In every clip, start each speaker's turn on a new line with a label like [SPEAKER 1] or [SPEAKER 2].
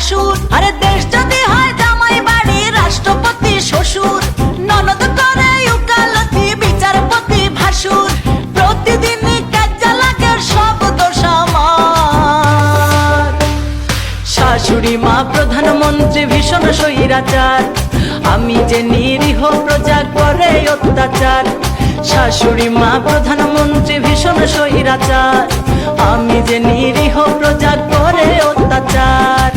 [SPEAKER 1] ভাসুর। আরে দেশ যদি হয় জামাই বাড়ি রাষ্ট্রপতি শ্বশুর, ননদ করে উকালতি বিচারপতি ভাসুর, প্রতিদিনই কাজে লাগে সব দোষ আমার। শাশুড়ি মা প্রধানমন্ত্রী ভীষণ স্বৈরাচার, আমি যে নিরীহ প্রজা করে অত্যাচার। শাশুড়ি মা প্রধানমন্ত্রী ভীষণ স্বৈরাচার, আমি যে নিরীহ প্রজা করে অত্যাচার।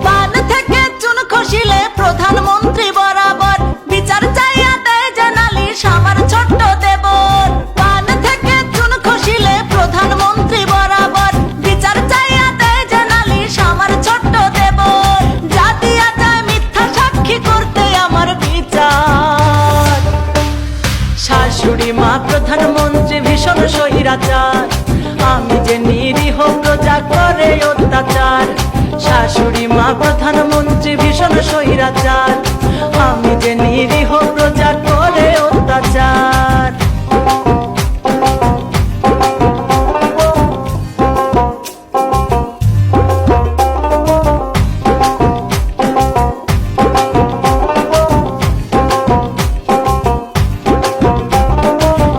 [SPEAKER 1] পান থেকে চুন খসিলে প্রধানমন্ত্রী বরাবর বিচার চাইয়া দেয় যে নালিশ আমার ছোট্ট দেবর। পান থেকে চুন খসিলে প্রধানমন্ত্রী বরাবর বিচার চাইয়া দেয় যে নালিশ আমার ছোট্ট দেবর। যা দিয়া যায় মিথ্যা সাক্ষী করতে আমার বিচার। শাশুড়ি মা প্রধানমন্ত্রী ভীষণ স্বৈরাচার, আমি যে নিরীহ প্রজা করে অত্যাচার। শাশুড়ি মা প্রধানমন্ত্রী ভীষণ স্বৈরাচার, আমি যে নিরীহ প্রজা করে অত্যাচার।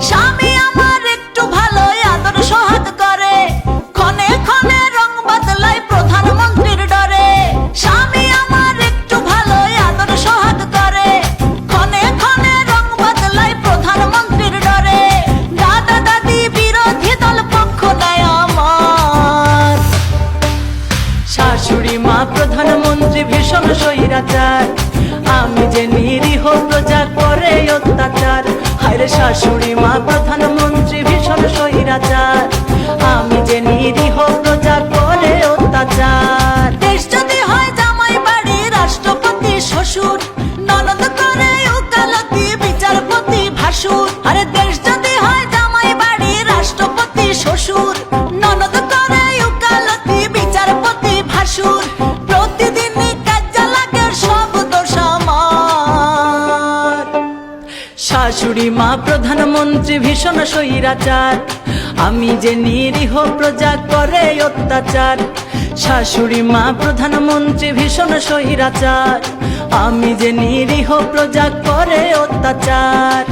[SPEAKER 1] স্বামী আমার একটু ভালোই আদর সোহাগ করে, ক্ষণে ক্ষণে রং বদলায় প্রধানমন্ত্রীর ডরে। স্বামী আমার একটু ভালোই আদর সোহাগ করে, ক্ষণে ক্ষণে রং বদলায় প্রধানমন্ত্রীর ডরে। দাদা দাদি বিরোধী দল পক্ষ নেয় আমার। শাশুড়ি মা প্রধানমন্ত্রী ভীষণ স্বৈরাচার, আমি যে নিরীহ প্রজা করে অত্যাচার। হায়রে শাশুড়ি মা প্রধানমন্ত্রী ভীষণ স্বৈরাচার, আমি যে নিরীহ প্রজা করে অত্যাচার। দেশ যদি হয় জামাই বাড়ি রাষ্ট্রপতি শ্বশুর, ননদ করে উকালতি বিচারপতি ভাসুর। আরে দেশ যদি হয় জামাই বাড়ি রাষ্ট্রপতি শ্বশুর, ননদ করে উকালতি বিচারপতি ভাসুর, প্রতিদিনই কাজে লাগে সব দোষ আমার। শাশুড়ি মা প্রধানমন্ত্রী ভীষণ স্বৈরাচার, আমি যে নিরীহ প্রজা করে অত্যাচার। শাশুড়ি মা প্রধানমন্ত্রী ভীষণ স্বৈরাচার, আমি যে নিরীহ প্রজা করে অত্যাচার।